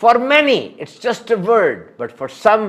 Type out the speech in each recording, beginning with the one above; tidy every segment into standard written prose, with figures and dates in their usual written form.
for many it's just a word, but for some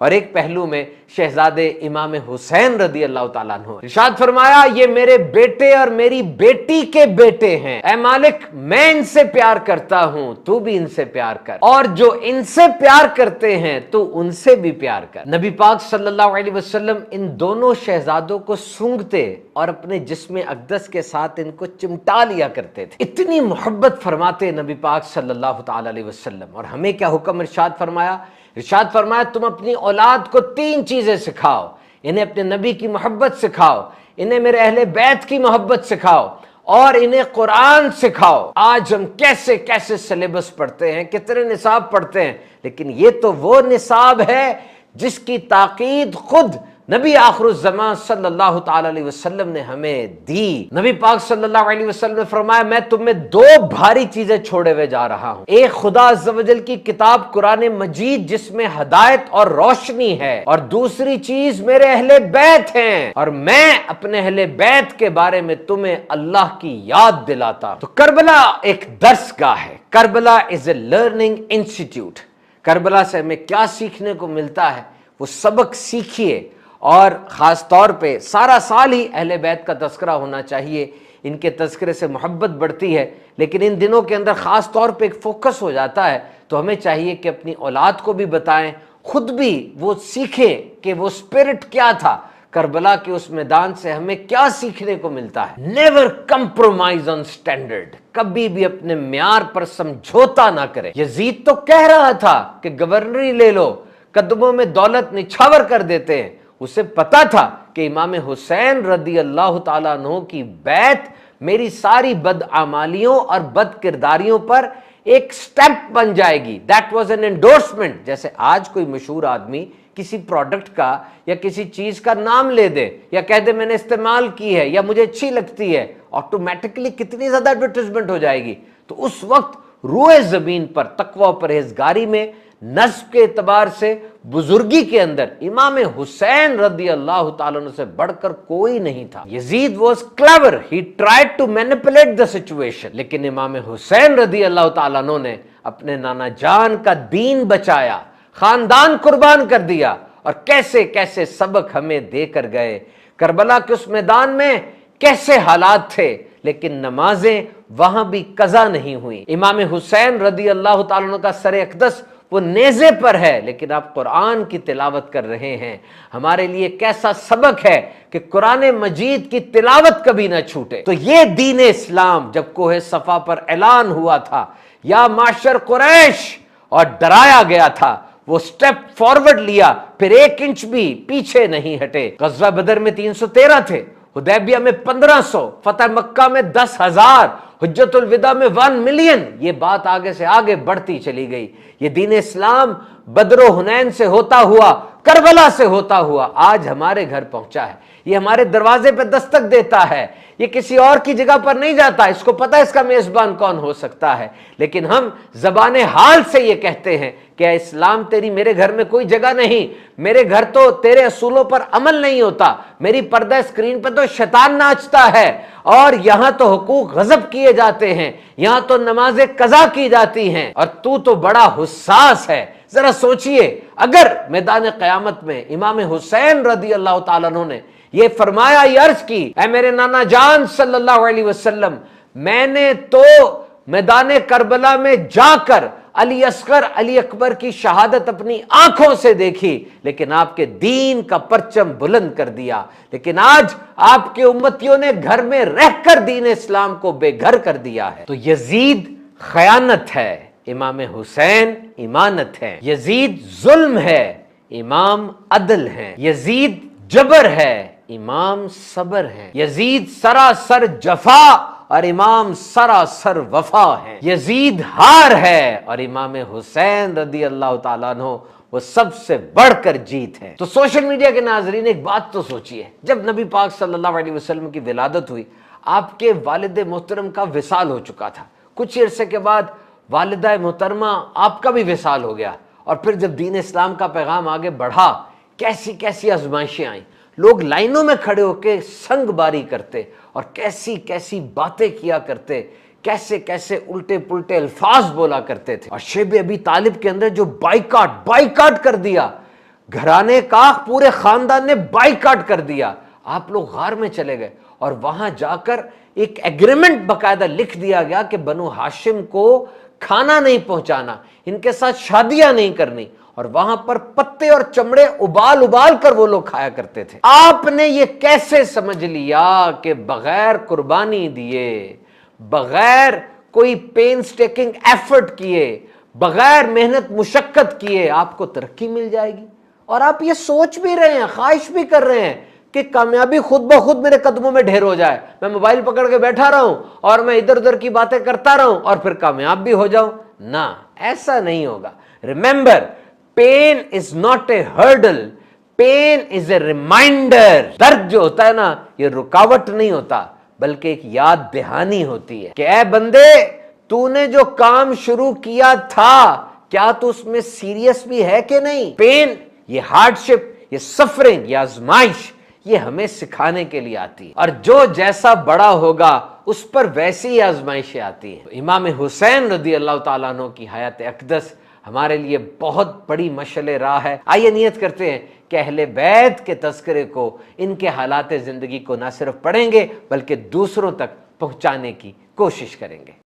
اور ایک پہلو میں شہزادے امام حسین رضی اللہ تعالیٰ عنہ۔ ارشاد فرمایا یہ میرے بیٹے اور میری بیٹی کے بیٹے ہیں، اے مالک میں ان سے پیار کرتا ہوں، تو بھی ان سے پیار کر، اور جو ان سے پیار کرتے ہیں تو ان سے بھی پیار کر۔ نبی پاک صلی اللہ علیہ وسلم ان دونوں شہزادوں کو سونگھتے اور اپنے جسم اقدس کے ساتھ ان کو چمٹا لیا کرتے تھے، اتنی محبت فرماتے نبی پاک صلی اللہ تعالی علیہ وسلم۔ اور ہمیں کیا حکم ارشاد فرمایا؟ ارشاد فرمایا تم اپنی اولاد کو 3 چیزیں سکھاؤ، انہیں اپنے نبی کی محبت سکھاؤ، انہیں میرے اہل بیت کی محبت سکھاؤ، اور انہیں قرآن سکھاؤ۔ آج ہم کیسے کیسے سلیبس پڑھتے ہیں، کتنے نصاب پڑھتے ہیں، لیکن یہ تو وہ نصاب ہے جس کی تاکید خود نبی آخر الزمان صلی اللہ تعالی علیہ وسلم نے ہمیں دی۔ نبی پاک صلی اللہ علیہ وسلم نے فرمایا میں تمہیں 2 بھاری چیزیں چھوڑے ہوئے جا رہا ہوں، ایک خدا عز و جل کی کتاب قرآن مجید جس میں ہدایت اور روشنی ہے، اور دوسری چیز میرے اہل بیت ہیں، اور میں اپنے اہل بیت کے بارے میں تمہیں اللہ کی یاد دلاتا ہوں۔ تو کربلا ایک درس گاہ ہے، کربلا از اے لرننگ انسٹیٹیوٹ۔ کربلا سے ہمیں کیا سیکھنے کو ملتا ہے، وہ سبق سیکھیے، اور خاص طور پہ سارا سال ہی اہل بیت کا تذکرہ ہونا چاہیے، ان کے تذکرے سے محبت بڑھتی ہے، لیکن ان دنوں کے اندر خاص طور پہ ایک فوکس ہو جاتا ہے، تو ہمیں چاہیے کہ اپنی اولاد کو بھی بتائیں، خود بھی وہ سیکھیں کہ وہ سپرٹ کیا تھا، کربلا کے اس میدان سے ہمیں کیا سیکھنے کو ملتا ہے۔ نیور کمپرومائز آن سٹینڈرڈ، کبھی بھی اپنے معیار پر سمجھوتا نہ کرے۔ یزید تو کہہ رہا تھا کہ گورنری لے لو، قدموں میں دولت نچھاور کر دیتے ہیں، اسے پتا تھا کہ امام حسین رضی اللہ تعالیٰ عنہ کی بیعت میری ساری بدعمالیوں اور بد کرداریوں پر ایک سٹیمپ بن جائے گی۔ That was an endorsement. جیسے آج کوئی مشہور آدمی کسی پروڈکٹ کا یا کسی چیز کا نام لے دے یا کہہ دے میں نے استعمال کی ہے یا مجھے اچھی لگتی ہے، آٹومیٹکلی کتنی زیادہ ایڈورٹائزمنٹ ہو جائے گی۔ تو اس وقت روئے زمین پر تقوی و پرہیزگاری میں، نسب کے اعتبار سے، بزرگی کے اندر امام حسین رضی اللہ تعالیٰ عنہ سے بڑھ کر کوئی نہیں تھا۔ Yazid was clever, he tried to manipulate the situation, لیکن امام حسین رضی اللہ تعالیٰ عنہ نے اپنے نانا جان کا دین بچایا، خاندان قربان کر دیا، اور کیسے کیسے سبق ہمیں دے کر گئے۔ کربلا کے اس میدان میں کیسے حالات تھے، لیکن نمازیں وہاں بھی قضا نہیں ہوئی۔ امام حسین رضی اللہ تعالیٰ عنہ کا سر اقدس وہ نیزے پر ہے، لیکن آپ قرآن کی تلاوت کر رہے ہیں۔ ہمارے لیے کیسا سبق ہے کہ قرآن مجید کی تلاوت کبھی نہ چھوٹے۔ تو یہ دین اسلام جب کوہ صفا پر اعلان ہوا تھا یا معشر قریش اور ڈرایا گیا تھا، وہ سٹیپ فارورڈ لیا، پھر 1 انچ بھی پیچھے نہیں ہٹے۔ غزوہ بدر میں 313 تھے، حدیبیہ میں 1500، فتح مکہ میں 10,000، حجت الوداع میں 1 ملین۔ یہ بات آگے سے آگے بڑھتی چلی گئی۔ یہ دین اسلام بدر و حنین سے ہوتا ہوا، کربلا سے ہوتا ہوا آج ہمارے گھر پہنچا ہے۔ یہ ہمارے دروازے پہ دستک دیتا ہے، یہ کسی اور کی جگہ پر نہیں جاتا۔ اس کو پتہ ہے اس کا میزبان کون ہو سکتا ہے، لیکن ہم زبان حال سے یہ کہتے ہیں کہ اے اسلام تیری میرے گھر میں کوئی جگہ نہیں، میرے گھر تو تیرے اصولوں پر عمل نہیں ہوتا، میری پردہ اسکرین پہ تو شیطان ناچتا ہے، اور یہاں تو حقوق غصب کیے جاتے ہیں، یہاں تو نمازیں قضا کی جاتی ہیں، اور تو بڑا حساس ہے۔ ذرا سوچئے اگر میدان قیامت میں امام حسین رضی اللہ تعالیٰ عنہ نے یہ فرمایا، یہ عرض کی اے میرے نانا جان صلی اللہ علیہ وسلم، میں نے تو میدان کربلا میں جا کر علی اصغر علی اکبر کی شہادت اپنی آنکھوں سے دیکھی، لیکن آپ کے دین کا پرچم بلند کر دیا، لیکن آج آپ کے امتیوں نے گھر میں رہ کر دین اسلام کو بے گھر کر دیا ہے۔ تو یزید خیانت ہے، امام حسین امانت ہے۔ یزید ظلم ہے، امام عدل ہے۔ یزید جبر ہے، امام صبر ہے۔ یزید سراسر جفا اور امام سراسر وفا ہے۔ یزید ہار ہے اور امام حسین رضی اللہ تعالیٰ عنہ وہ سب سے بڑھ کر جیت ہے۔ تو سوشل میڈیا کے ناظرین ایک بات تو سوچئے، جب نبی پاک صلی اللہ علیہ وسلم کی ولادت ہوئی، آپ کے والد محترم کا وصال ہو چکا تھا، کچھ عرصے کے بعد والدہ محترمہ آپ کا بھی وصال ہو گیا، اور پھر جب دین اسلام کا پیغام آگے بڑھا، کیسی کیسی آزمائشیں آئیں، لوگ لائنوں میں کھڑے ہو کے سنگ باری کرتے اور کیسی کیسی باتیں کیا کرتے، کیسے کیسے الٹے پلٹے الفاظ بولا کرتے تھے۔ اور شیب ابی طالب کے اندر جو بائیکاٹ کر دیا، گھرانے کا پورے خاندان نے بائیکاٹ کر دیا. آپ لوگ غار میں چلے گئے اور وہاں جا کر ایک ایگریمنٹ باقاعدہ لکھ دیا گیا کہ بنو ہاشم کو کھانا نہیں پہنچانا, ان کے ساتھ شادیاں نہیں کرنی, اور وہاں پر پتے اور چمڑے ابال ابال کر وہ لوگ کھایا کرتے تھے. آپ نے یہ کیسے سمجھ لیا کہ بغیر قربانی دیے, بغیر کوئی پین سٹیکنگ ایفرٹ کیے, بغیر محنت مشقت کیے آپ کو ترقی مل جائے گی؟ اور آپ یہ سوچ بھی رہے ہیں, خواہش بھی کر رہے ہیں کہ کامیابی خود بخود میرے قدموں میں ڈھیر ہو جائے, میں موبائل پکڑ کے بیٹھا رہا ہوں اور میں ادھر ادھر کی باتیں کرتا رہوں اور پھر کامیاب بھی ہو جاؤں. نہ, ایسا نہیں ہوگا. Remember, pain is not a hurdle, pain is a reminder. درد جو ہوتا ہے نا, یہ رکاوٹ نہیں ہوتا بلکہ ایک یاد دہانی ہوتی ہے کہ اے بندے, تو نے جو کام شروع کیا تھا کیا تو اس میں سیریس بھی ہے کہ نہیں؟ پین, یہ ہارڈ شپ, یہ سفرنگ, یہ آزمائش, یہ ہمیں سکھانے کے لیے آتی ہے, اور جو جیسا بڑا ہوگا اس پر ویسی ہی آزمائشیں آتی ہیں. امام حسین رضی اللہ تعالیٰ عنہ کی حیات اقدس ہمارے لیے بہت بڑی مشعل راہ ہے. آئیے نیت کرتے ہیں کہ اہل بیت کے تذکرے کو, ان کے حالات زندگی کو نہ صرف پڑھیں گے بلکہ دوسروں تک پہنچانے کی کوشش کریں گے.